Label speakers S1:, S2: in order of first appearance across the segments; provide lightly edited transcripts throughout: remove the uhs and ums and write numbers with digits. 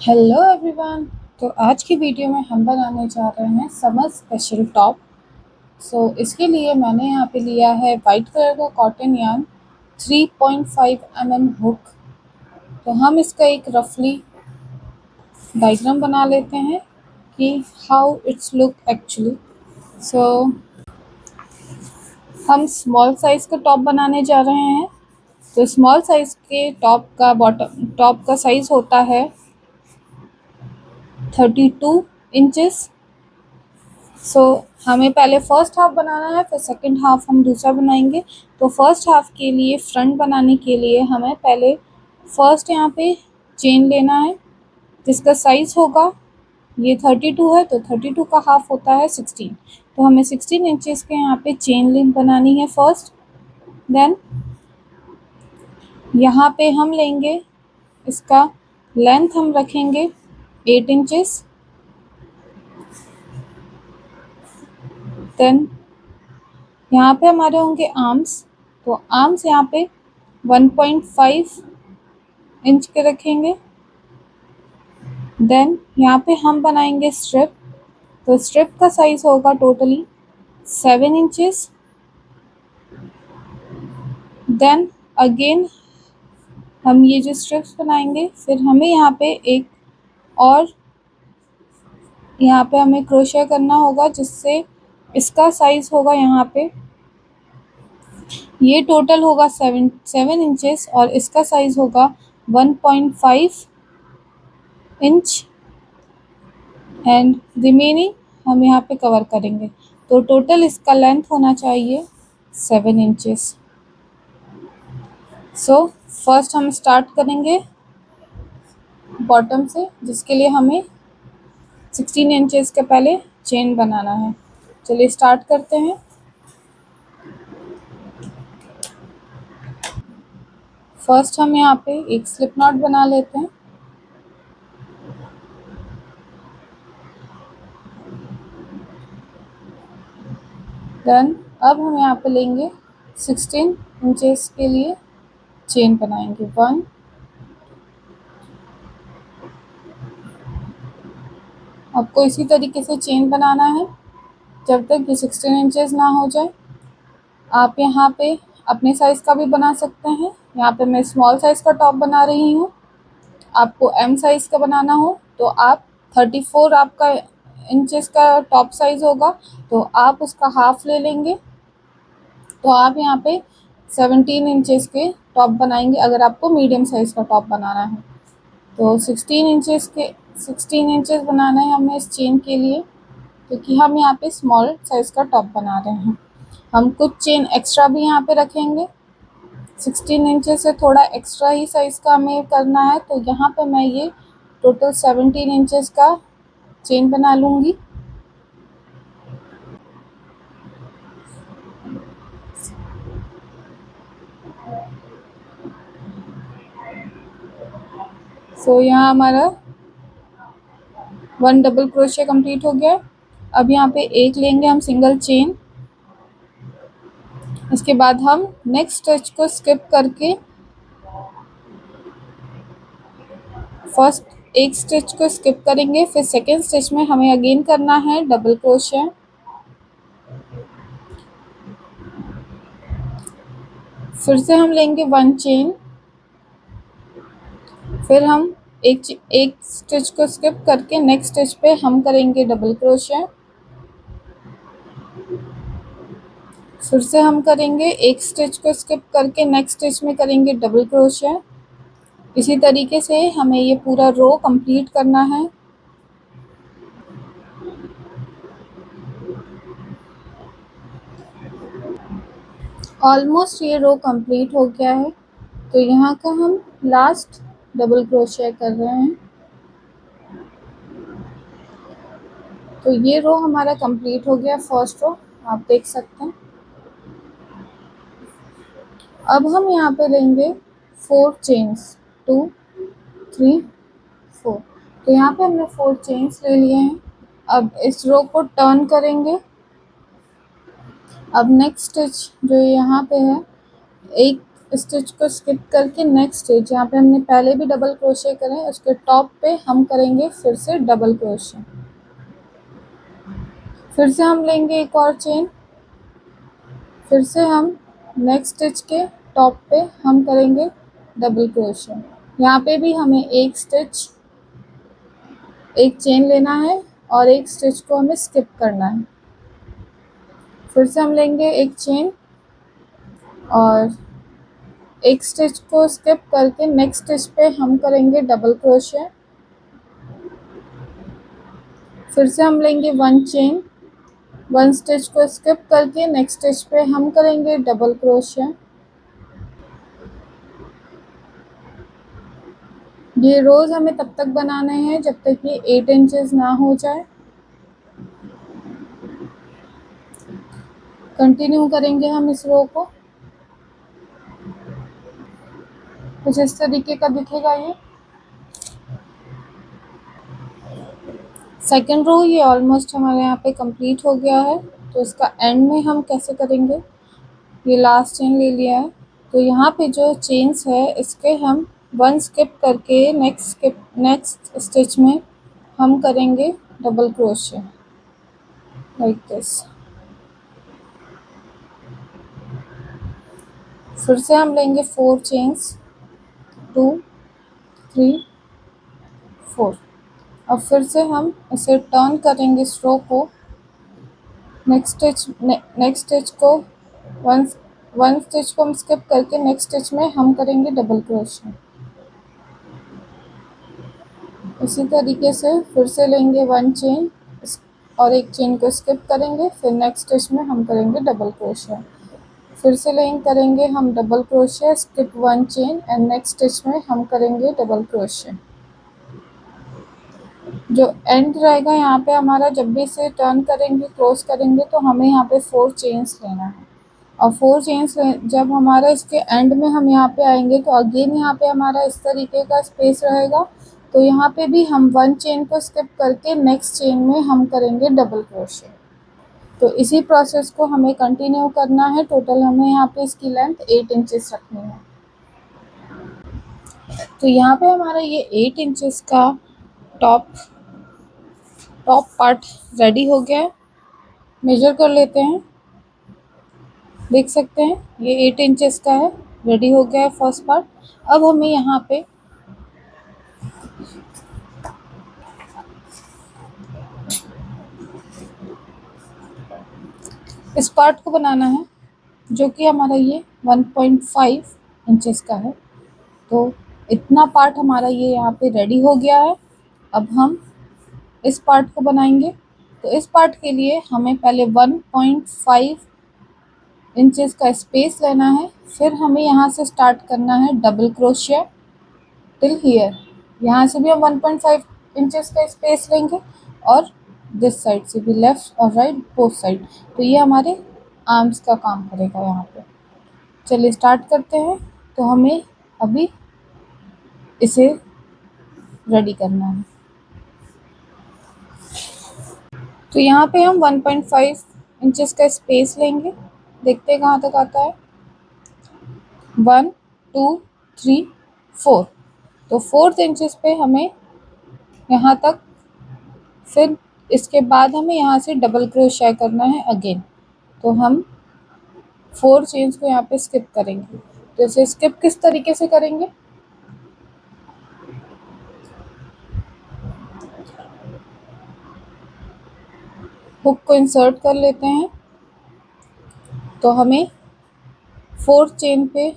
S1: Hello everyone. तो आज की वीडियो में हम बनाने जा रहे हैं समर स्पेशल टॉप। इसके लिए मैंने यहाँ पे लिया है वाइट कलर का कॉटन यार्न 3.5 हुक। तो हम इसका एक रफली डायग्राम बना लेते हैं कि हाउ इट्स लुक एक्चुअली। सो हम स्मॉल साइज़ का टॉप बनाने जा रहे हैं। तो स्मॉल साइज़ के टॉप का साइज़ होता है 32 इंचेस। हमें पहले फर्स्ट हाफ बनाना है, फिर सेकंड हाफ हम दूसरा बनाएंगे। तो फर्स्ट हाफ के लिए फ्रंट बनाने के लिए हमें पहले फर्स्ट यहाँ पे चेन लेना है, जिसका साइज़ होगा, ये 32 है तो 32 का हाफ होता है 16। तो हमें 16 इंचेस के यहाँ पे चेन लिंक बनानी है फर्स्ट। देन यहाँ पे हम लेंगे, इसका लेंथ हम रखेंगे 8 इंचेस। देन यहाँ पे हमारे होंगे आर्म्स। तो आर्म्स यहाँ पे 1.5 इंच के रखेंगे। देन यहाँ पे हम बनाएंगे स्ट्रिप। तो स्ट्रिप का साइज होगा टोटली 7 इंचेस। देन अगेन हम ये जो स्ट्रिप्स बनाएंगे, फिर हमें यहाँ पे एक और यहाँ पे हमें क्रोशिया करना होगा, जिससे इसका साइज होगा यहाँ पे, ये टोटल होगा 7 इंचेस और इसका साइज होगा 1.5 इंच एंड रिमेनिंग हम यहाँ पे कवर करेंगे। तो टोटल इसका लेंथ होना चाहिए 7 इंचेस। फर्स्ट हम स्टार्ट करेंगे बॉटम से, जिसके लिए हमें 16 इंचेस के पहले चेन बनाना है। चलिए स्टार्ट करते हैं। फर्स्ट हम यहाँ पे एक स्लिप नॉट बना लेते हैं। देन अब हम यहाँ पे लेंगे 16 इंचेस के लिए चेन बनाएंगे 1, आपको इसी तरीके से चेन बनाना है जब तक ये 16 इंचेस ना हो जाए। आप यहाँ पे अपने साइज़ का भी बना सकते हैं। यहाँ पे मैं स्मॉल साइज़ का टॉप बना रही हूँ। आपको एम साइज़ का बनाना हो तो आप 34 आपका इंचेस का टॉप साइज़ होगा, तो आप उसका हाफ ले लेंगे। तो आप यहाँ पे 17 इंचेस के टॉप बनाएंगे अगर आपको मीडियम साइज़ का टॉप बनाना है। तो 16 इंचेस बनाना है हमें इस चेन के लिए, क्योंकि हम यहाँ पे स्मॉल साइज़ का टॉप बना रहे हैं। हम कुछ चेन एक्स्ट्रा भी यहाँ पे रखेंगे। 16 इंचेस से थोड़ा एक्स्ट्रा ही साइज़ का हमें करना है, तो यहाँ पे मैं ये टोटल 17 इंचेस का चेन बना लूँगी। यहाँ हमारा 1 डबल क्रोशिया कंप्लीट हो गया। अब यहाँ पे एक लेंगे हम सिंगल चेन। इसके बाद हम नेक्स्ट स्टिच को स्किप करके फर्स्ट एक स्टिच को स्किप करेंगे, फिर सेकेंड स्टिच में हमें अगेन करना है डबल क्रोशिया। फिर से हम लेंगे 1 चेन, फिर हम एक स्टिच को स्किप करके नेक्स्ट स्टिच पे हम करेंगे डबल क्रोशिया। फिर से हम करेंगे एक स्टिच को स्किप करके नेक्स्ट स्टिच में करेंगे डबल क्रोशिया। इसी तरीके से हमें ये पूरा रो कंप्लीट करना है। ऑलमोस्ट ये रो कंप्लीट हो गया है, तो यहाँ का हम लास्ट डबल क्रोशिया कर रहे हैं। तो ये रो हमारा कंप्लीट हो गया, फर्स्ट रो आप देख सकते हैं। अब हम यहाँ पे लेंगे 4 चेन्स, 2 3 4। तो यहाँ पे हमने 4 चेन्स ले लिए हैं। अब इस रो को टर्न करेंगे। अब नेक्स्ट स्टिच जो यहाँ पे है, एक स्टिच को स्किप करके नेक्स्ट स्टिच, जहाँ पे हमने पहले भी डबल क्रोशे करें उसके टॉप पे हम करेंगे फिर से डबल क्रोशे। फिर से हम लेंगे एक और चेन, फिर से हम नेक्स्ट स्टिच के टॉप पे हम करेंगे डबल क्रोशे। यहाँ पे भी हमें एक स्टिच, एक चेन लेना है और एक स्टिच को हमें स्किप करना है। फिर से हम लेंगे एक चेन और एक स्टिच को स्किप करके नेक्स्ट स्टिच पे हम करेंगे डबल क्रोशे। फिर से हम लेंगे वन चेन, वन स्टिच को स्किप करके नेक्स्ट स्टिच पे हम करेंगे डबल क्रोशे। ये रोज हमें तब तक बनाने हैं जब तक ये 8 इंचेस ना हो जाए। कंटिन्यू करेंगे हम इस रो को। कुछ इस तरीके का दिखेगा ये। सेकेंड रो ये ऑलमोस्ट हमारे यहाँ पे कंप्लीट हो गया है। तो इसका एंड में हम कैसे करेंगे, ये लास्ट चेन ले लिया है तो यहाँ पे जो चेन्स है इसके हम वन स्किप करके नेक्स्ट स्टिच में हम करेंगे डबल क्रोशे लाइक दिस। फिर से हम लेंगे 4 चेन्स, 2 3 4। अब फिर से हम इसे टर्न करेंगे इस रो को। नेक्स्ट स्टिच को वन वन स्टिच को हम स्किप करके नेक्स्ट स्टिच में हम करेंगे डबल क्रोशे। इसी तरीके से फिर से लेंगे वन चेन और एक चेन को स्किप करेंगे, फिर नेक्स्ट स्टिच में हम करेंगे डबल क्रोशे। फिर से करेंगे हम double crochet, skip one chain and next stitch में हम करेंगे डबल क्रोशे। जो एंड रहेगा यहाँ पे हमारा, जब भी इसे टर्न करेंगे क्लोज करेंगे तो हमें यहाँ पे 4 चेन्स लेना है। और 4 चेन्स जब हमारा इसके एंड में हम यहाँ पे आएंगे तो अगेन यहाँ पे हमारा इस तरीके का स्पेस रहेगा। तो यहाँ पे भी हम वन चेन को स्किप करके नेक्स्ट चेन में हम करेंगे डबल क्रोशे। तो इसी प्रोसेस को हमें कंटिन्यू करना है। टोटल हमें यहाँ पे इसकी लेंथ 8 इंचेस रखनी है। तो यहाँ पे हमारा ये 8 इंचेस का टॉप पार्ट रेडी हो गया है। मेजर कर लेते हैं, देख सकते हैं ये 8 इंचेस का है, रेडी हो गया है फर्स्ट पार्ट। अब हमें यहाँ पे इस पार्ट को बनाना है जो कि हमारा ये 1.5 इंचेस का है। तो इतना पार्ट हमारा ये यहाँ पे रेडी हो गया है। अब हम इस पार्ट को बनाएंगे। तो इस पार्ट के लिए हमें पहले 1.5 इंचेस का स्पेस लेना है, फिर हमें यहाँ से स्टार्ट करना है डबल क्रोशिया टिल हियर। यहाँ से भी हम 1.5 इंचेस का स्पेस लेंगे और दिस साइड से भी, लेफ्ट और राइट बोथ साइड। तो ये हमारे आर्म्स का काम करेगा यहाँ पे। चलिए स्टार्ट करते हैं। तो हमें अभी इसे रेडी करना है। तो यहाँ पे हम 1.5 इंचेस का स्पेस लेंगे, देखते हैं कहाँ तक आता है। 1 2 3 4। तो 4th इंचेस पे हमें यहाँ तक, फिर इसके बाद हमें यहाँ से डबल क्रोशिया करना है अगेन। तो हम 4 चेन्स को यहाँ पे स्किप करेंगे। तो इसे स्किप किस तरीके से करेंगे, हुक को इंसर्ट कर लेते हैं। तो हमें 4th चेन पे,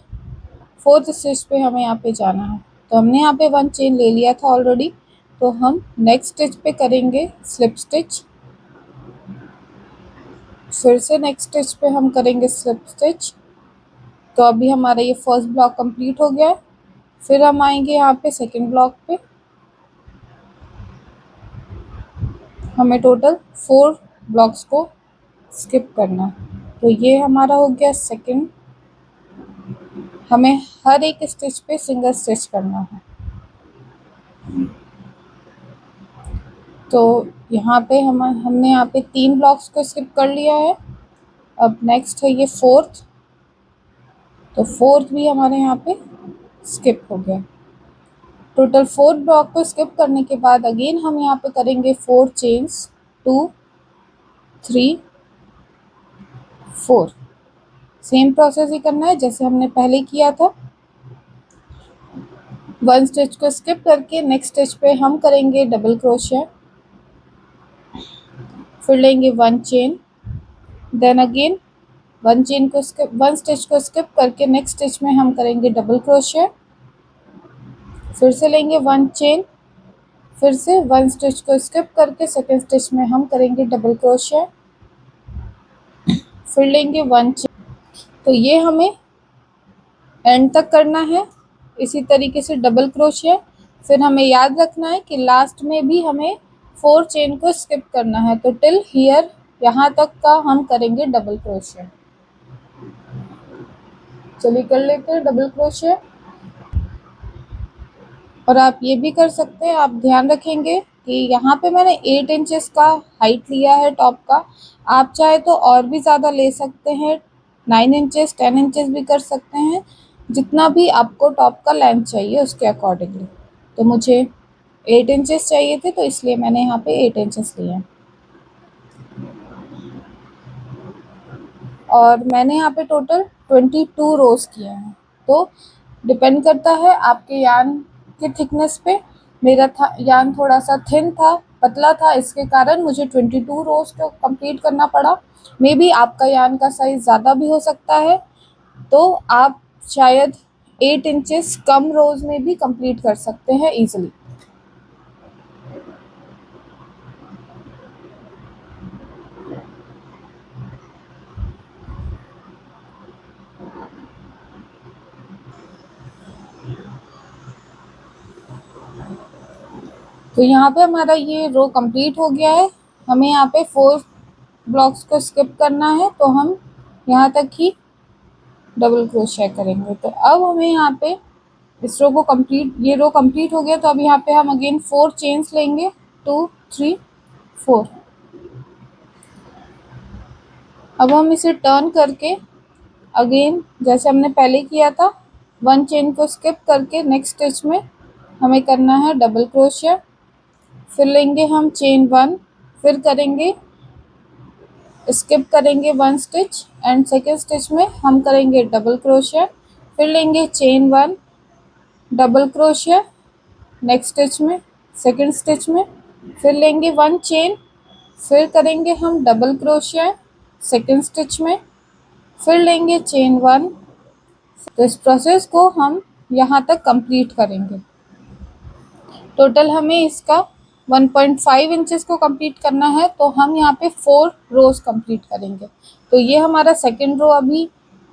S1: 4th स्टिच पे हमें यहाँ पे जाना है। तो हमने यहाँ पे 1 चेन ले लिया था ऑलरेडी। तो हम नेक्स्ट स्टिच पे करेंगे स्लिप स्टिच, फिर से नेक्स्ट स्टिच पे हम करेंगे स्लिप स्टिच। तो अभी हमारा ये फर्स्ट ब्लॉक कंप्लीट हो गया है। फिर हम आएंगे यहाँ पे सेकंड ब्लॉक पे। हमें टोटल 4 ब्लॉक्स को स्किप करना है। तो ये हमारा हो गया सेकंड। हमें हर एक स्टिच पे सिंगल स्टिच करना है। तो यहाँ पे हमने यहाँ पे 3 ब्लॉक्स को स्किप कर लिया है। अब नेक्स्ट है ये 4th। तो फोर्थ भी हमारे यहाँ पे स्किप हो गया। टोटल 4 ब्लॉक को स्किप करने के बाद अगेन हम यहाँ पे करेंगे 4 चेन्स, 2 3 4। सेम प्रोसेस ही करना है जैसे हमने पहले किया था। 1 स्टिच को स्किप करके नेक्स्ट स्टिच पे हम करेंगे डबल क्रोशिया, फिर लेंगे 1 चेन, देन अगेन 1 चेन को स्किप 1 स्टिच को स्किप करके नेक्स्ट स्टिच में हम करेंगे डबल क्रोशिया, फिर से लेंगे 1 चेन, फिर से 1 स्टिच को स्किप करके सेकेंड स्टिच में हम करेंगे डबल क्रोशिया, फिर लेंगे 1 चेन। तो ये हमें एंड तक करना है इसी तरीके से डबल क्रोशिया। फिर हमें याद रखना है कि लास्ट में भी हमें 4 चेन को स्किप करना है। तो टिल हियर यहाँ तक का हम करेंगे डबल क्रोशिया। चलिए कर लेते हैं डबल क्रोशिया। और आप ये भी कर सकते हैं, आप ध्यान रखेंगे कि यहाँ पे मैंने 8 इंचेस का हाइट लिया है टॉप का। आप चाहे तो और भी ज़्यादा ले सकते हैं, 9 इंचेस 10 इंचेस भी कर सकते हैं, जितना भी आपको टॉप का लेंथ चाहिए उसके अकॉर्डिंगली। तो मुझे 8 इंचेस चाहिए थे तो इसलिए मैंने यहाँ पे 8 इंचेस लिए हैं। और मैंने यहाँ पे टोटल 22 रोज किए हैं। तो डिपेंड करता है आपके यान के थिकनेस पे। मेरा यान थोड़ा सा थिन था, पतला था, इसके कारण मुझे 22 रोज को कंप्लीट करना पड़ा। मे बी आपका यान का साइज ज़्यादा भी हो सकता है, तो आप शायद 8 इंचेस कम रोज में भी कंप्लीट कर सकते हैं इजीली। तो यहाँ पे हमारा ये रो कंप्लीट हो गया है। हमें यहाँ पे 4 ब्लॉक्स को स्किप करना है, तो हम यहाँ तक ही डबल क्रोशिया करेंगे। तो अब हमें यहाँ पे इस रो को कंप्लीट, ये रो कंप्लीट हो गया। तो अब यहाँ पे हम अगेन 4 चेन्स लेंगे, 2 3 4। अब हम इसे टर्न करके अगेन जैसे हमने पहले किया था, 1 चेन को स्किप करके नेक्स्ट स्टिच में हमें करना है डबल क्रोशिया, फिर लेंगे हम चेन 1, फिर करेंगे स्किप करेंगे 1 स्टिच एंड सेकेंड स्टिच में हम करेंगे डबल क्रोशिया, फिर लेंगे chain 1, double crochet next stitch में, सेकेंड स्टिच में, फिर लेंगे 1 चेन, फिर करेंगे हम डबल क्रोशिया सेकेंड स्टिच में, फिर लेंगे चेन 1। तो इस प्रोसेस को हम यहाँ तक कंप्लीट करेंगे। टोटल हमें इसका 1.5 इंचेस को कंप्लीट करना है, तो हम यहाँ पे 4 रोज कंप्लीट करेंगे। तो ये हमारा सेकेंड रो अभी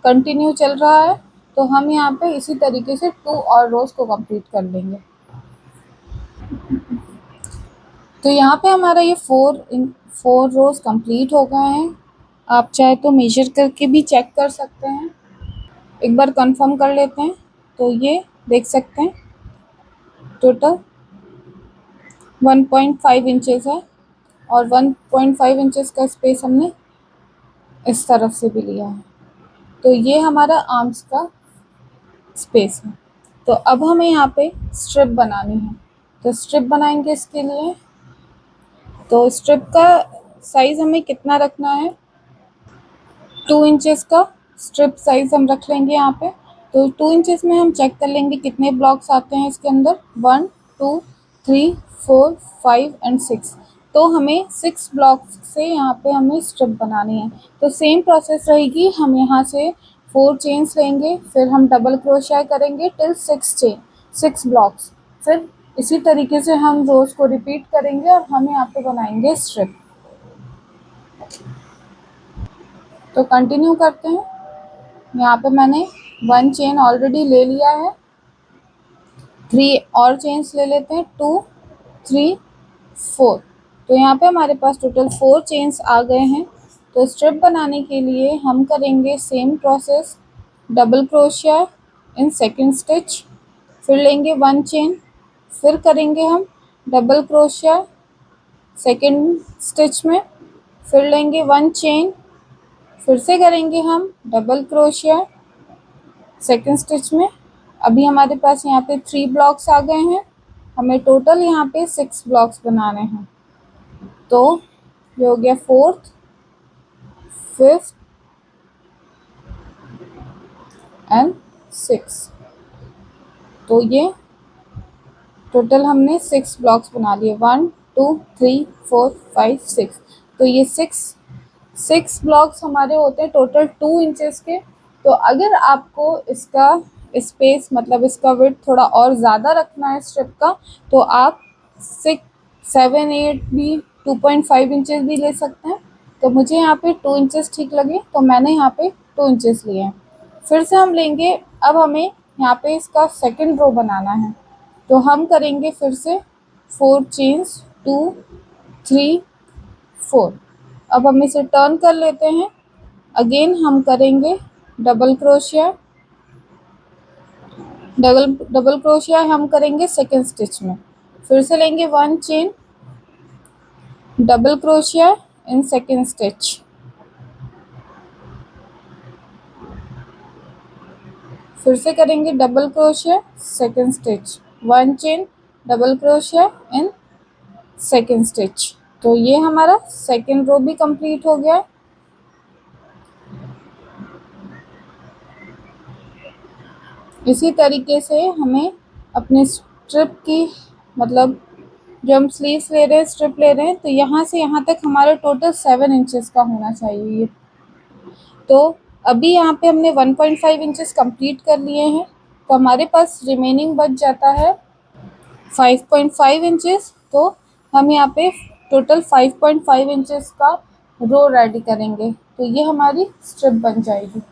S1: कंटिन्यू चल रहा है, तो हम यहाँ पे इसी तरीके से 2 और रोज को कंप्लीट कर लेंगे। तो यहाँ पे हमारा ये 4 रोज कंप्लीट हो गए हैं। आप चाहे तो मेजर करके भी चेक कर सकते हैं, एक बार कंफर्म कर लेते हैं। तो ये देख सकते हैं टोटल 1.5 इंचेस है, और 1.5 इंचेस का स्पेस हमने इस तरफ से भी लिया है। तो ये हमारा आर्म्स का स्पेस है। तो अब हमें यहाँ पे स्ट्रिप बनानी है। तो स्ट्रिप बनाएंगे इसके लिए। तो स्ट्रिप का साइज़ हमें कितना रखना है, 2 इंचेस का स्ट्रिप साइज़ हम रख लेंगे यहाँ पे। तो 2 इंचेस में हम चेक कर लेंगे कितने ब्लॉक्स आते हैं इसके अंदर, 1 2 3 4 5 एंड 6। तो हमें 6 ब्लॉक्स से यहाँ पे हमें स्ट्रिप बनानी है। तो सेम प्रोसेस रहेगी, हम यहाँ से 4 चेन्स लेंगे, फिर हम डबल क्रोशिया करेंगे टिल 6 ब्लॉक्स। फिर इसी तरीके से हम रोज को रिपीट करेंगे और हम यहाँ पे बनाएंगे स्ट्रिप। तो कंटिन्यू करते हैं। यहाँ पे मैंने 1 चेन ऑलरेडी ले लिया है, 3 और चेन्स ले लेते हैं, 2 3 4। तो यहाँ पे हमारे पास टोटल 4 चेन्स आ गए हैं। तो स्ट्रिप बनाने के लिए हम करेंगे same process, double crochet in second stitch, फिर लेंगे 1 चेन, फिर करेंगे हम डबल क्रोशिया सेकेंड स्टिच में, फिर लेंगे 1 चेन, फिर से करेंगे हम डबल क्रोशिया, सेकेंड स्टिच में अभी हमारे पास यहाँ पे 3 ब्लॉक्स आ गए हैं, हमें टोटल यहाँ पे 6 ब्लॉक्स बनाने हैं। तो ये हो गया 4th, 5th एंड 6th। तो ये टोटल हमने 6 ब्लॉक्स बना लिए, 1 2 3 4 5 6। तो ये 6 ब्लॉक्स हमारे होते हैं टोटल 2 इंचेस के। तो अगर आपको इसका स्पेस मतलब इसका विड्थ थोड़ा और ज़्यादा रखना है स्ट्रिप का, तो आप 6 7 8 भी 2.5 इंचेस भी ले सकते हैं। तो मुझे यहाँ पे 2 इंचेस ठीक लगे, तो मैंने यहाँ पे 2 इंचेस लिए हैं। फिर से हम लेंगे, अब हमें यहाँ पे इसका सेकंड रो बनाना है। तो हम करेंगे फिर से 4 चेन्स, 2 3 4। अब हम इसे टर्न कर लेते हैं। अगेन हम करेंगे डबल क्रोशिया, डबल क्रोशिया हम करेंगे सेकेंड स्टिच में। फिर से लेंगे 1 chain, double crochet in second stitch, फिर से करेंगे double crochet second stitch, 1 chain, double crochet in second stitch. तो ये हमारा सेकेंड रो भी कंप्लीट हो गया है। इसी तरीके से हमें अपने स्ट्रिप की मतलब जो हम स्लीव्स ले रहे हैं, स्ट्रिप ले रहे हैं, तो यहाँ से यहाँ तक हमारा टोटल 7 इंचेस का होना चाहिए। तो अभी यहाँ पे हमने 1.5 इंचेस कंप्लीट कर लिए हैं, तो हमारे पास रिमेनिंग बच जाता है 5.5 इंचेस। तो हम यहाँ पे टोटल 5.5 इंचेस का रो रेडी करेंगे, तो ये हमारी स्ट्रिप बन जाएगी।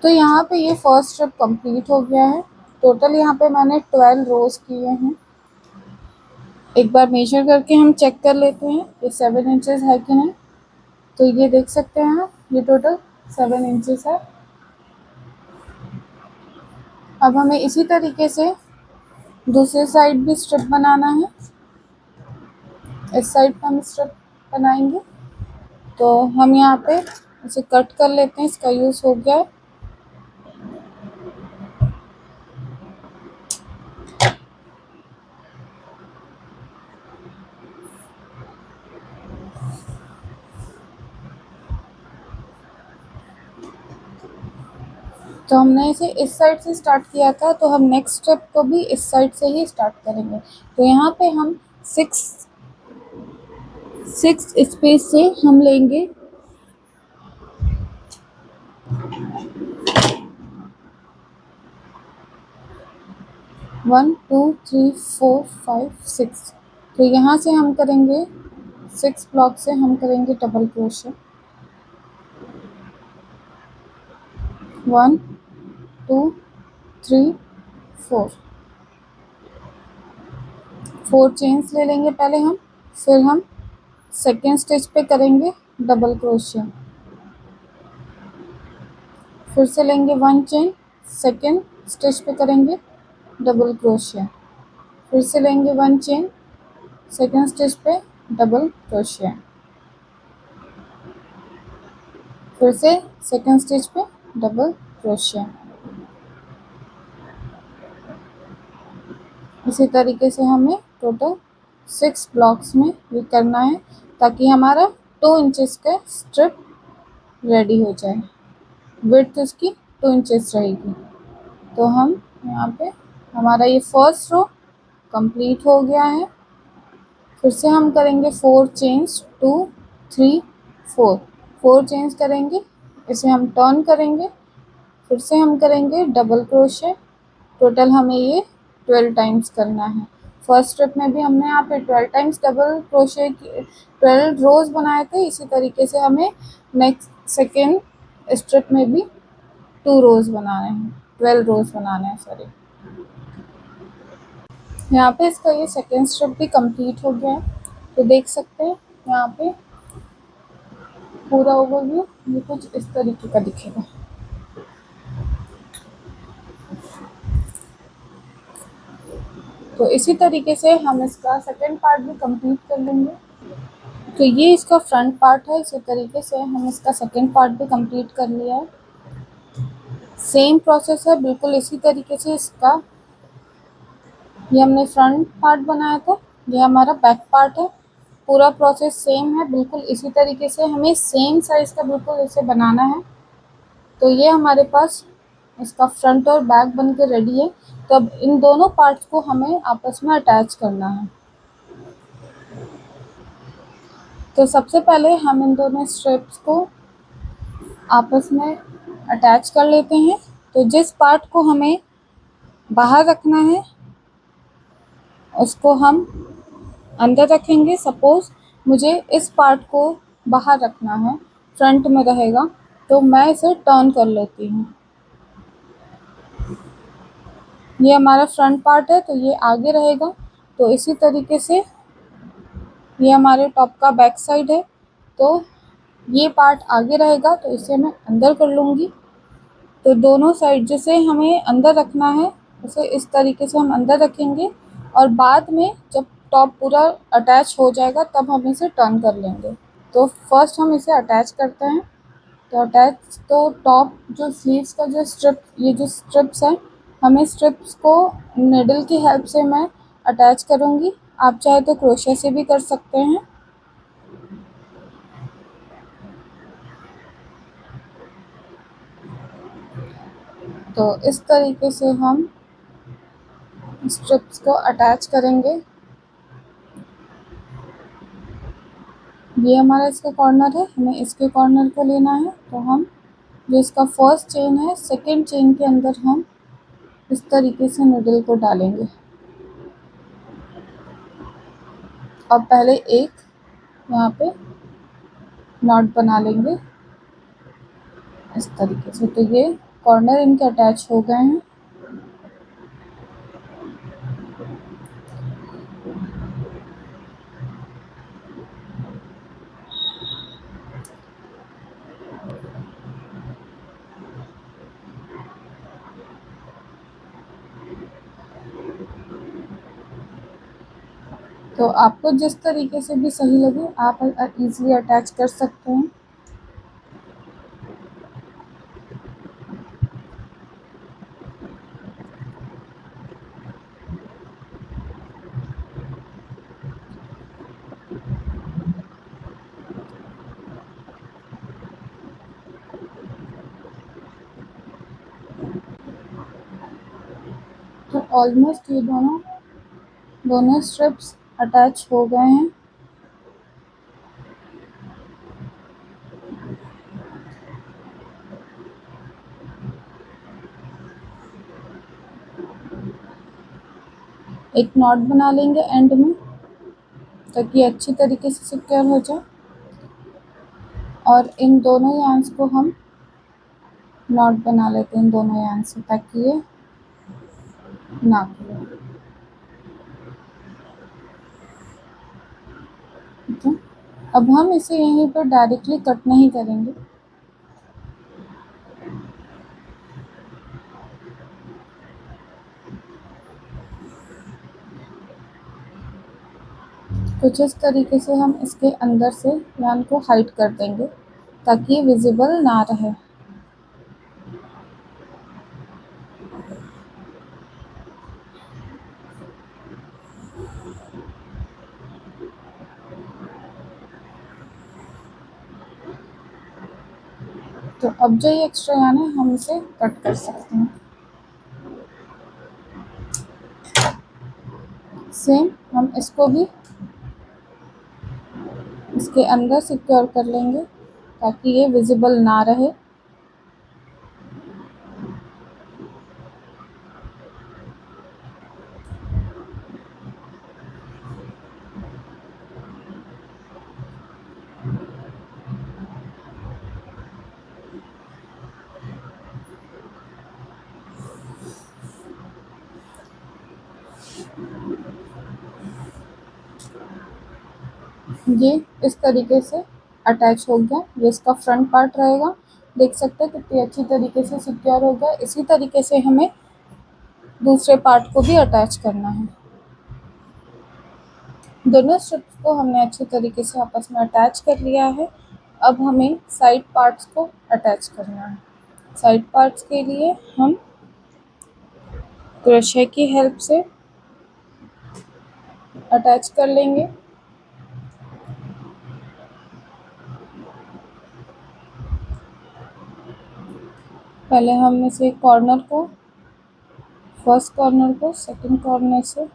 S1: तो यहाँ पे ये फर्स्ट स्ट्रिप कंप्लीट हो गया है। टोटल यहाँ पे मैंने 12 रोज किए हैं। एक बार मेजर करके हम चेक कर लेते हैं ये 7 इंचेस है कि नहीं। तो ये देख सकते हैं आप, ये टोटल 7 इंचेस है। अब हमें इसी तरीके से दूसरी साइड भी स्ट्रिप बनाना है। इस साइड पे हम स्ट्रिप बनाएंगे, तो हम यहाँ पे इसे कट कर लेते हैं, इसका यूज़ हो गया है। तो हमने इसे इस साइड से स्टार्ट किया था, तो हम नेक्स्ट स्टेप को भी इस साइड से ही स्टार्ट करेंगे। तो यहाँ पे हम 6 स्पेस से हम लेंगे 1 2 3 4 5 6। तो यहाँ से हम करेंगे 6 ब्लॉक से हम करेंगे डबल क्रोशे, 1 2 3 4 4 चेन्स ले लेंगे पहले हम। फिर हम सेकेंड स्टिच पे करेंगे डबल क्रोशे, फिर से लेंगे 1 चेन, सेकेंड स्टिच पे करेंगे डबल क्रोशे, फिर से लेंगे 1 चेन, सेकेंड स्टिच पे डबल क्रोशे, फिर से सेकेंड स्टिच पे डबल क्रोशे। इसी तरीके से हमें टोटल 6 ब्लॉक्स में ये करना है, ताकि हमारा 2 इंचेस का स्ट्रिप रेडी हो जाए। विड्थ इसकी 2 इंचेस रहेगी। तो हम यहाँ पे हमारा ये फर्स्ट रो कंप्लीट हो गया है। फिर से हम करेंगे 4 चेन्स, 2 3 4 4 चेन्स करेंगे, इसे हम टर्न करेंगे, फिर से हम करेंगे डबल क्रोशे। टोटल हमें ये 12 टाइम्स करना है। फर्स्ट स्टेप में भी हमने यहाँ पे 12 टाइम्स डबल क्रोशे की 12 रोज बनाए थे। इसी तरीके से हमें नेक्स्ट सेकेंड स्ट्रिप में भी 2 रोज बनाने हैं, 12 रोज बनाने हैं, सॉरी। यहाँ पे इसका ये सेकेंड स्ट्रिप भी कंप्लीट हो गया है। तो देख सकते हैं यहाँ पे पूरा ओवरव्यू ये कुछ इस तरीके का दिखेगा। तो इसी तरीके से हम इसका सेकेंड पार्ट भी कंप्लीट कर लेंगे। तो ये इसका फ्रंट पार्ट है। इसी तरीके से हम इसका सेकंड पार्ट भी कंप्लीट कर लिया है। सेम प्रोसेस है बिल्कुल इसी तरीके से इसका। ये हमने फ्रंट पार्ट बनाया था, ये हमारा बैक पार्ट है। पूरा प्रोसेस सेम है, बिल्कुल इसी तरीके से हमें सेम साइज़ का बिल्कुल इसे बनाना है। तो ये हमारे पास इसका फ्रंट और बैक बन के रेडी है। तो अब इन दोनों पार्ट्स को हमें आपस में अटैच करना है। तो सबसे पहले हम इन दोनों स्ट्रिप्स को आपस में अटैच कर लेते हैं। तो जिस पार्ट को हमें बाहर रखना है उसको हम अंदर रखेंगे। सपोज़ मुझे इस पार्ट को बाहर रखना है, फ्रंट में रहेगा, तो मैं इसे टर्न कर लेती हूँ। ये हमारा फ्रंट पार्ट है तो ये आगे रहेगा। तो इसी तरीके से ये हमारे टॉप का बैक साइड है, तो ये पार्ट आगे रहेगा तो इसे मैं अंदर कर लूँगी। तो दोनों साइड जिसे हमें अंदर रखना है उसे इस तरीके से हम अंदर रखेंगे और बाद में जब टॉप पूरा अटैच हो जाएगा तब हम इसे टर्न कर लेंगे। तो फर्स्ट हम इसे अटैच करते हैं। तो टॉप जो स्लीव्स का जो ये जो स्ट्रिप्स हैं, हमें स्ट्रिप्स को निडल की हेल्प से मैं अटैच करूँगी। आप चाहे तो क्रोशे से भी कर सकते हैं। तो इस तरीके से हम स्ट्रिप्स को अटैच करेंगे। ये हमारा इसका कॉर्नर है, हमें इसके कॉर्नर को लेना है। तो हम जो इसका फर्स्ट चेन है, सेकंड चेन के अंदर हम इस तरीके से निडल को डालेंगे और पहले एक यहाँ पे नॉट बना लेंगे इस तरीके से। तो ये कॉर्नर इनके अटैच हो गए हैं। तो आपको जिस तरीके से भी सही लगे आप इजीली अटैच कर सकते हैं। तो ऑलमोस्ट ये दोनों स्ट्रिप्स अटैच हो गए हैं। एक नॉट बना लेंगे एंड में ताकि अच्छी तरीके से सिक्योर हो जाए और इन दोनों यार्न्स को हम नॉट बना लेते हैं इन दोनों यार्न से ताकि ये ना खुले। ठीक है, अब हम इसे यहीं पर डायरेक्टली कट नहीं करेंगे। कुछ इस तरीके से हम इसके अंदर से यार्न को हाइड कर देंगे ताकि ये विजिबल ना रहे। तो अब जो ये एक्स्ट्रा यार्न है हम इसे कट कर सकते हैं। सेम हम इसको भी इसके अंदर सिक्योर कर लेंगे ताकि ये विजिबल ना रहे। ये इस तरीके से अटैच हो गया। ये इसका फ्रंट पार्ट रहेगा। देख सकते हैं कितनी अच्छी तरीके से सिक्योर हो गया। इसी तरीके से हमें दूसरे पार्ट को भी अटैच करना है। दोनों स्ट्रिप्स को हमने अच्छे तरीके से आपस में अटैच कर लिया है। अब हमें साइड पार्ट्स को अटैच करना है। साइड पार्ट्स के लिए हम क्रोशे की हेल्प से अटैच कर लेंगे। पहले हम इसे कॉर्नर को, फर्स्ट कॉर्नर को सेकंड कॉर्नर से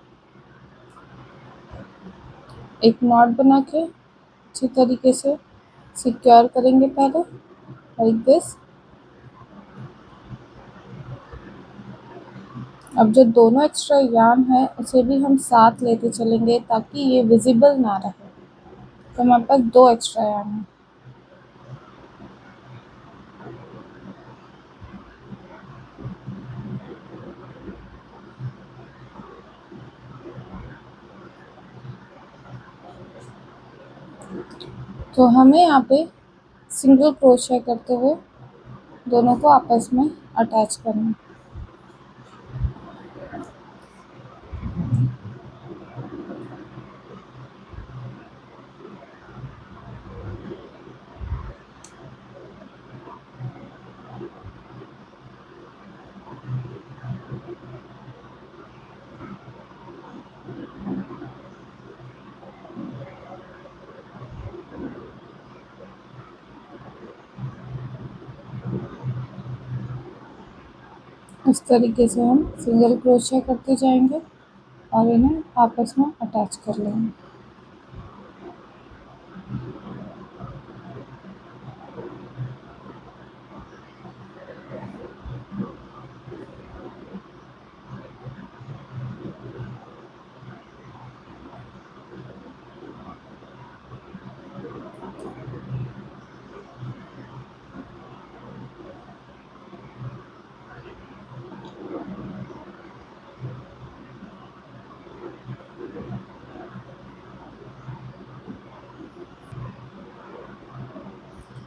S1: एक नॉट बना के अच्छी तरीके से सिक्योर करेंगे पहले, लाइक दिस। अब जो दोनों एक्स्ट्रा यार्न है उसे भी हम साथ लेते चलेंगे ताकि ये विजिबल ना रहे। तो हमारे पास 2 एक्स्ट्रा यार्न है। तो हमें यहाँ पे सिंगल क्रोशे करते हुए दोनों को आपस में अटैच करना है। इस तरीके से हम सिंगल क्रोशे करते जाएंगे और इन्हें आपस में अटैच कर लेंगे।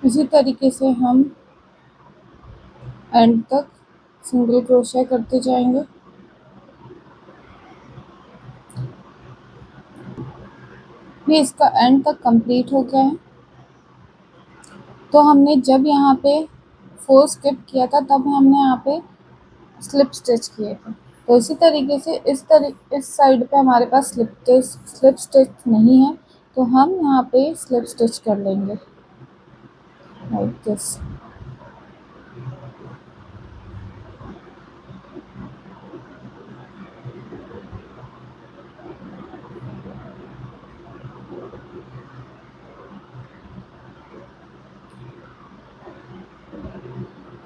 S1: इसी तरीके से हम एंड तक सिंगल क्रोशे करते जाएंगे। ये इसका एंड तक कंप्लीट हो गया है। तो हमने जब यहाँ पे 4 स्किप किया था तब हमने यहाँ पे स्लिप स्टिच किए थे। तो इसी तरीके से इस साइड पे हमारे पास स्लिप स्टिच नहीं है, तो हम यहाँ पे स्लिप स्टिच कर लेंगे लाइक दिस।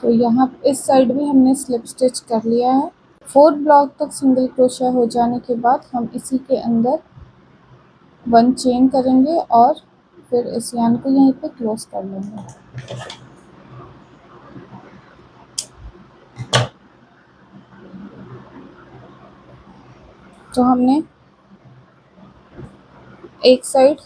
S1: तो यहाँ इस साइड भी हमने स्लिप स्टिच कर लिया है। 4 ब्लॉक तक सिंगल क्रोशा हो जाने के बाद हम इसी के अंदर 1 चेन करेंगे और फिर इस यार्न को यहीं पे क्लोज कर लेंगे। तो हमने एक साइड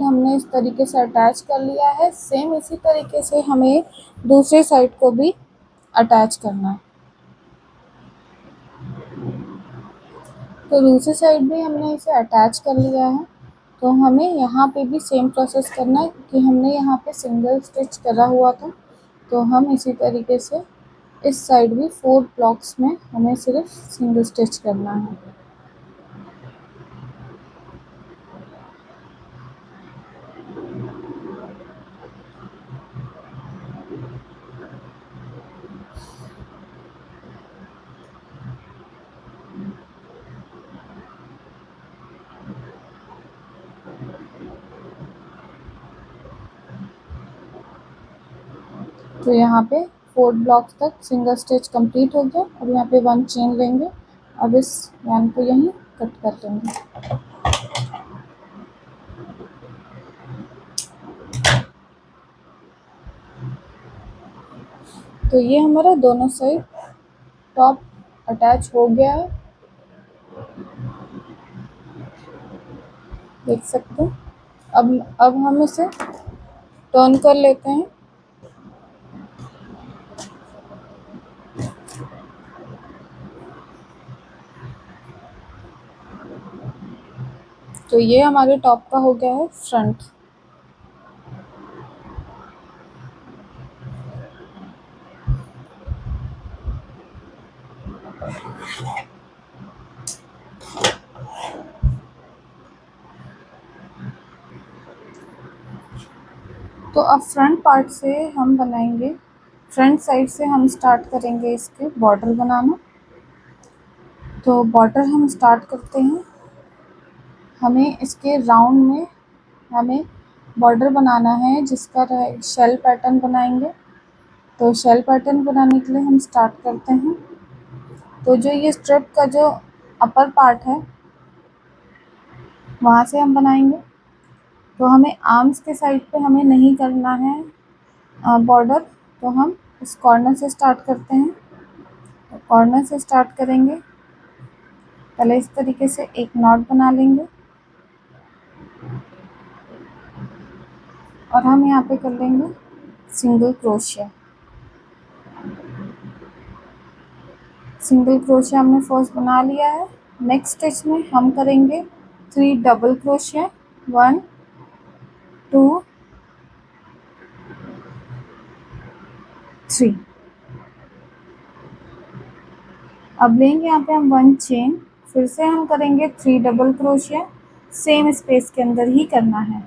S1: हमने इस तरीके से अटैच कर लिया है। सेम इसी तरीके से हमें दूसरे साइड को भी अटैच करना है। तो दूसरी साइड भी हमने इसे अटैच कर लिया है। तो हमें यहाँ पे भी सेम प्रोसेस करना है क्योंकि हमने यहाँ पे सिंगल स्टिच करा हुआ था। तो हम इसी तरीके से इस साइड भी 4 ब्लॉक्स में हमें सिर्फ सिंगल स्टिच करना है। तो यहाँ पे 4 ब्लॉक्स तक सिंगल स्टिच कंप्लीट हो गया। अब यहाँ पे 1 चेन लेंगे। अब इस यार्न को यहीं कट कर लेंगे। तो ये हमारा दोनों साइड टॉप अटैच हो गया है, देख सकते हैं। अब हम इसे टर्न कर लेते हैं। तो ये हमारे टॉप का हो गया है फ्रंट। तो अब फ्रंट पार्ट से हम बनाएंगे, फ्रंट साइड से हम स्टार्ट करेंगे इसके बॉर्डर बनाना। तो बॉर्डर हम स्टार्ट करते हैं। हमें इसके राउंड में हमें बॉर्डर बनाना है जिसका शेल पैटर्न बनाएंगे। तो शेल पैटर्न बनाने के लिए हम स्टार्ट करते हैं। तो जो ये स्ट्रिप का जो अपर पार्ट है वहाँ से हम बनाएंगे। तो हमें आर्म्स के साइड पे हमें नहीं करना है बॉर्डर, तो हम इस कॉर्नर से स्टार्ट करते हैं। तो कॉर्नर से स्टार्ट करेंगे, पहले इस तरीके से एक नॉट बना लेंगे और हम यहाँ पे कर लेंगे सिंगल क्रोशिया। सिंगल क्रोशिया हमने फर्स्ट बना लिया है। नेक्स्ट स्टिच में हम करेंगे 3 डबल क्रोशिया, 1 2 3। अब लेंगे यहाँ पे हम 1 चेन, फिर से हम करेंगे 3 डबल क्रोशिया, सेम स्पेस के अंदर ही करना है,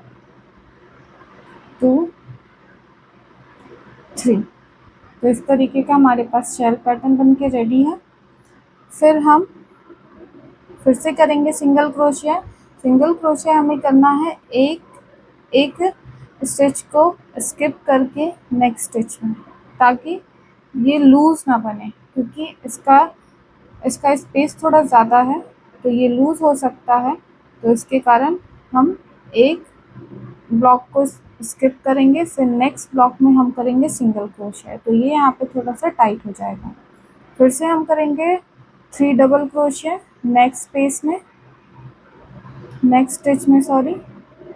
S1: 2 3। तो इस तरीके का हमारे पास शेल पैटर्न बन के रेडी है। फिर हम फिर से करेंगे सिंगल क्रोशिया। सिंगल क्रोशिया हमें करना है एक स्टिच को स्किप करके नेक्स्ट स्टिच में, ताकि ये लूज़ ना बने, क्योंकि इसका स्पेस थोड़ा ज़्यादा है तो ये लूज़ हो सकता है। तो इसके कारण हम एक ब्लॉक को स्किप करेंगे, फिर नेक्स्ट ब्लॉक में हम करेंगे सिंगल क्रोशिया, तो ये यहाँ पे थोड़ा सा टाइट हो जाएगा। फिर से हम करेंगे 3 डबल क्रोशिया नेक्स्ट स्पेस में, नेक्स्ट स्टिच में सॉरी,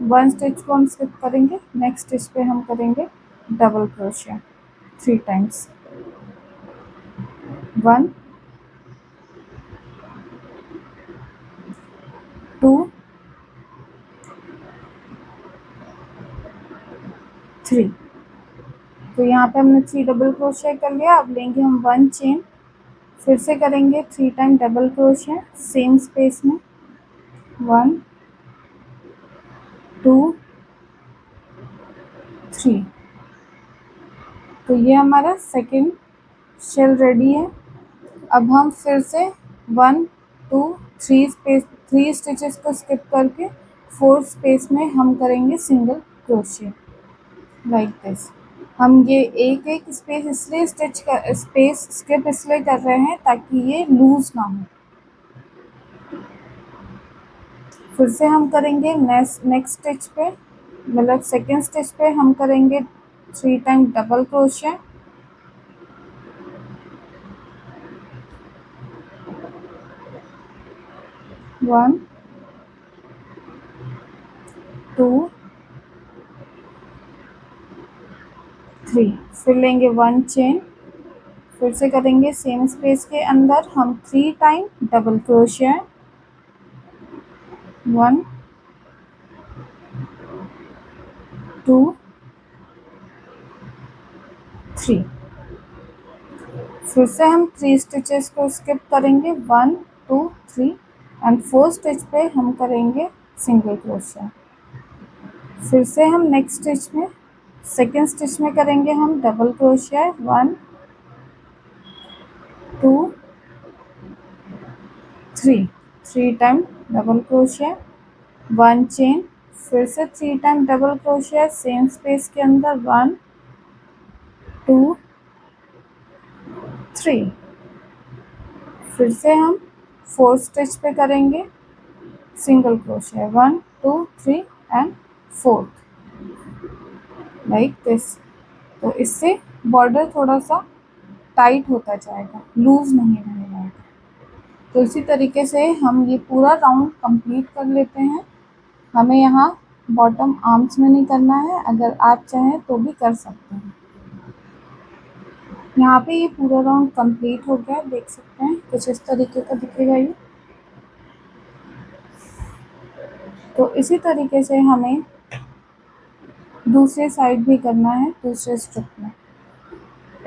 S1: 1 स्टिच को हम स्किप करेंगे, नेक्स्ट स्टिच पे हम करेंगे डबल क्रोशिया 3 टाइम्स, 1 2 3। तो यहाँ पे हमने 3 डबल क्रोशिया कर लिया। अब लेंगे हम 1 चेन, फिर से करेंगे 3 time double crochet same space में, 1 2 3। तो ये हमारा सेकंड शेल रेडी है। अब हम फिर से 1 2 3 स्टिचेस को स्किप करके 4th स्पेस में हम करेंगे सिंगल क्रोशिया लाइक दिस। हम ये एक स्पेस इसलिए स्पेस स्किप इसलिए कर रहे हैं ताकि ये लूज ना हो। फिर से हम करेंगे नेक्स्ट स्टिच पे, मतलब सेकेंड स्टिच पे हम करेंगे 3 टाइम डबल क्रोशिया, 1 2 3। फिर लेंगे 1 चेन, फिर से करेंगे सेम स्पेस के अंदर हम 3 टाइम डबल क्रोशिया, 1 2 3। फिर से हम 3 स्टिचेस को स्किप करेंगे, 1 2 3 एंड 4th स्टिच पे हम करेंगे सिंगल क्रोशिया। फिर से हम नेक्स्ट स्टिच में सेकेंड स्टिच में करेंगे हम double crochet, 1 2 3 time double crochet, 1 chain, फिर से 3 time double crochet same space के अंदर, 1 2 3। फिर से हम 4th स्टिच पे करेंगे single crochet, 1 2 3 and 4th like this. तो इससे बॉर्डर थोड़ा सा टाइट होता जाएगा, लूज नहीं रहेगा। तो इसी तरीके से हम ये पूरा राउंड कंप्लीट कर लेते हैं। हमें यहाँ बॉटम आर्म्स में नहीं करना है, अगर आप चाहें तो भी कर सकते हैं। यहाँ पे ये पूरा राउंड कंप्लीट हो गया, देख सकते हैं कुछ इस तरीके का दिखेगा ये। तो इसी तरीके से हमें दूसरे साइड भी करना है, दूसरे स्ट्रिप में।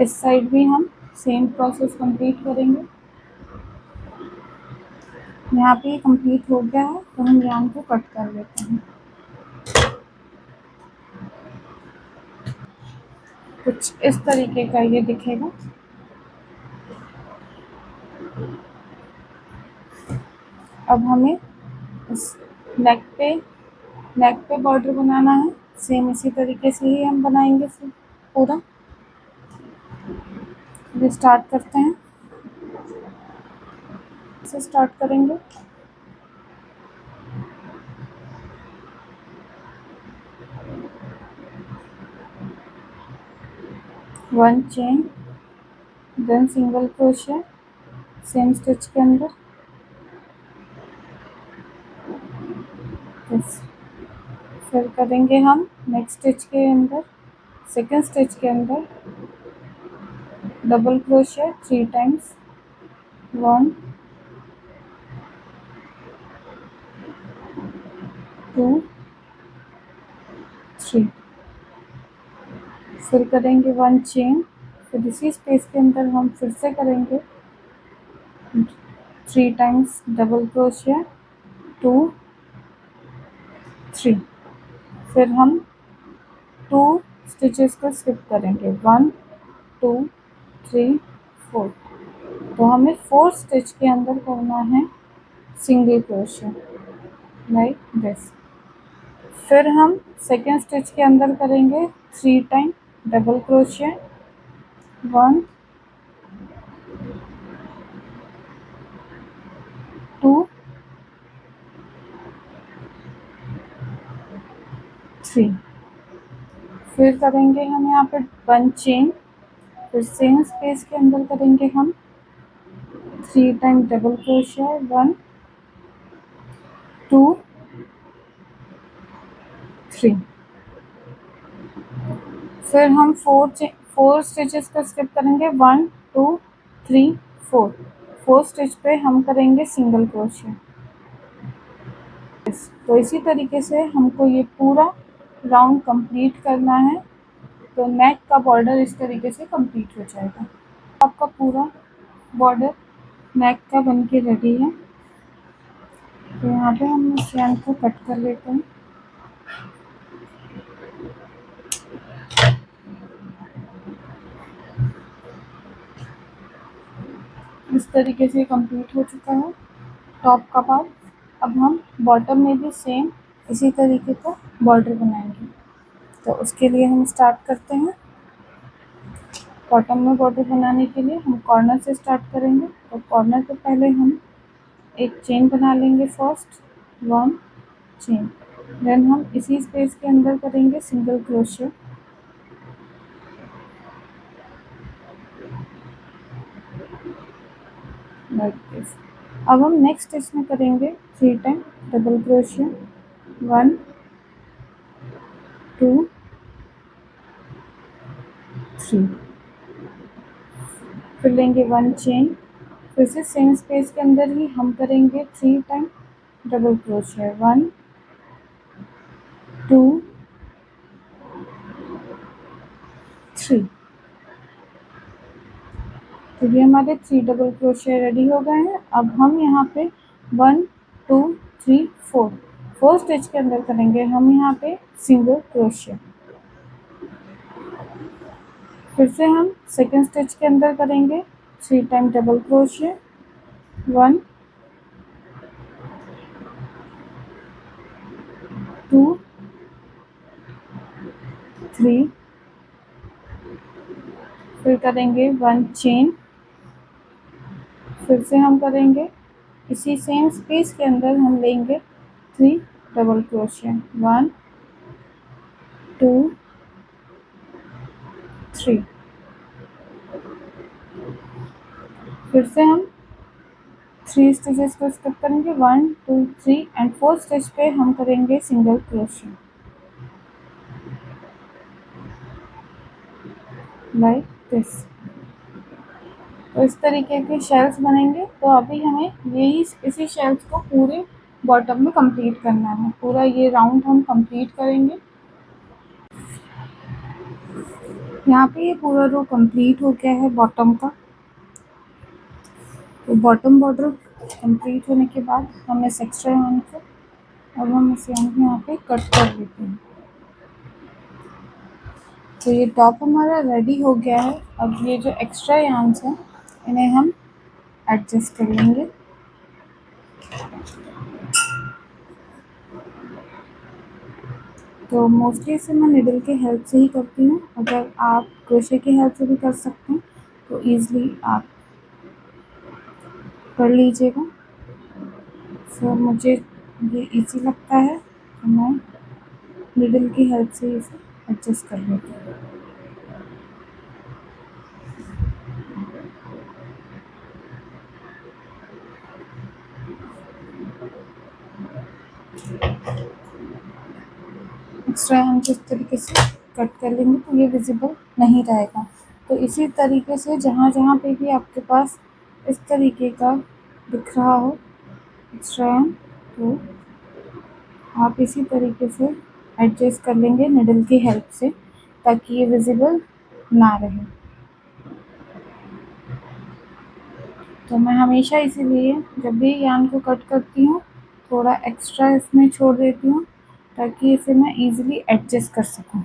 S1: इस साइड भी हम सेम प्रोसेस कंप्लीट करेंगे। यहाँ पे ये कंप्लीट हो गया है, तो हम यार्न को कट कर लेते हैं। कुछ इस तरीके का ये दिखेगा। अब हमें इस नेक पे बॉर्डर बनाना है। सेम इसी तरीके से ही हम बनाएंगे फिर पूरा। ये स्टार्ट करते हैं, इसे स्टार्ट करेंगे। One chain, then single crochet same stitch के अंदर, फिर करेंगे हम नेक्स्ट स्टिच के अंदर, सेकेंड स्टिच के अंदर डबल क्रोशिया 3 टाइम्स, 1 2 3, फिर करेंगे 1 चेन, फिर इसी स्पेस के अंदर हम फिर से करेंगे 3 टाइम्स डबल क्रोशिया 2 3, फिर हम 2 स्टिचेस को स्किप करेंगे 1 2 3 4, तो हमें 4 स्टिच के अंदर करना है सिंगल क्रोशिया लाइक दिस। फिर हम सेकेंड स्टिच के अंदर करेंगे 3 टाइम डबल क्रोशिया 1 2 3, फिर करेंगे हम यहाँ पे 1 चेन, फिर सेम स्पेस के अंदर करेंगे हम 3 टाइम डबल क्रोशिया 1 2 3, फिर हम 4 स्टिचेस को स्किप करेंगे 1 2 3 4, 4 स्टिच पे हम करेंगे सिंगल क्रोशिया। तो इसी तरीके से हमको ये पूरा राउंड कंप्लीट करना है। तो नेक का बॉर्डर इस तरीके से कंप्लीट हो जाएगा। आपका पूरा बॉर्डर नेक का बन के रेडी है। तो यहाँ पे हम इस यार्न को कट कर लेते हैं। इस तरीके से कंप्लीट हो चुका है टॉप का पार्ट। अब हम बॉटम में भी सेम इसी तरीके का बॉर्डर बनाएंगे। तो उसके लिए हम स्टार्ट करते हैं। बॉटम में बॉर्डर बनाने के लिए हम कॉर्नर से स्टार्ट करेंगे। तो कॉर्नर पे पहले हम एक चेन बना लेंगे, फर्स्ट 1 चेन, देन हम इसी स्पेस के अंदर करेंगे सिंगल क्रोशिया, लाइक दिस। अब हम नेक्स्ट स्टिच में करेंगे 3 टाइम डबल क्रोशिया 1 2 3, फिर लेंगे 1 चेन, फिर से सेम स्पेस के अंदर ही हम करेंगे 3 टाइम डबल क्रोशिया 1 2 3। तो ये हमारे 3 डबल क्रोशिया रेडी हो गए हैं। अब हम यहाँ पे 1 2 3 4 4 स्टिच के अंदर करेंगे हम यहाँ पे सिंगल क्रोशिया। फिर से हम सेकेंड स्टिच के अंदर करेंगे 3 टाइम डबल क्रोशिया 1 2 3, फिर करेंगे 1 चेन, फिर से हम करेंगे इसी सेम स्पेस के अंदर हम लेंगे 3 डबल क्रोशिया 1 2 3, फिर से हम 3 स्टिचेस को स्किप करेंगे 1 2 3 एंड 4 स्टिच पे हम करेंगे सिंगल क्रोशिया लाइक दिस। तो इस तरीके के शेल्स बनेंगे। तो अभी हमें इसी शेल्स को पूरे बॉटम में कंप्लीट करना है। पूरा ये राउंड हम कंप्लीट करेंगे। यहाँ पे ये पूरा रो कंप्लीट हो गया है बॉटम का। तो बॉटम बॉर्डर कंप्लीट होने के बाद हम इस एक्स्ट्रा यार्न को अब हम इस यार्न को यहाँ पे कट कर लेते हैं। तो ये टॉप हमारा रेडी हो गया है। अब ये जो एक्स्ट्रा यार्न्स हैं इन्हें हम एडजस्ट कर लेंगे। तो मोस्टली इसे मैं निडल के हेल्प से ही करती हूँ। अगर आप क्रोशे की हेल्प से भी कर सकते हैं तो ईज़िली आप कर लीजिएगा। सो मुझे ये इजी लगता है तो मैं निडल की हेल्प से इसे एडजस्ट कर लेती हूँ। एक्स्ट्रा हम इस तरीके से कट कर लेंगे तो ये विजिबल नहीं रहेगा। तो इसी तरीके से जहाँ जहाँ पे भी आपके पास इस तरीके का दिख रहा हो एक्स्ट्रा तो आप इसी तरीके से एडजस्ट कर लेंगे निडल की हेल्प से ताकि ये विजिबल ना रहे। तो मैं हमेशा इसीलिए जब भी यार्न को कट करती हूँ थोड़ा एक्स्ट्रा इसमें छोड़ देती हूँ ताकि इसे मैं इजीली एडजस्ट कर सकूँ।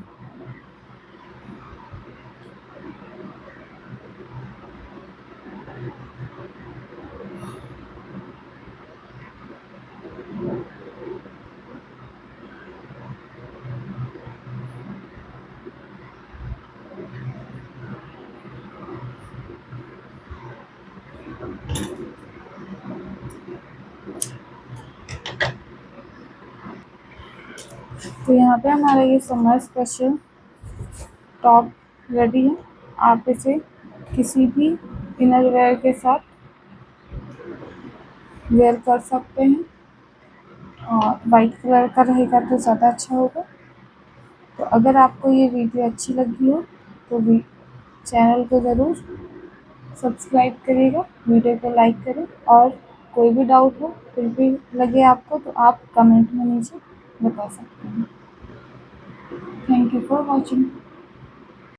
S1: तो यहाँ पे हमारा ये समर स्पेशल टॉप रेडी है। आप इसे किसी भी इनर वेयर के साथ वेयर कर सकते हैं और वाइट कलर का रहेगा तो ज़्यादा अच्छा होगा। तो अगर आपको ये वीडियो अच्छी लगी हो तो चैनल को ज़रूर सब्सक्राइब करिएगा, वीडियो को लाइक करें और कोई भी डाउट हो फिर भी लगे आपको तो आप कमेंट में नीचे बता सकते हैं। Thank you for watching.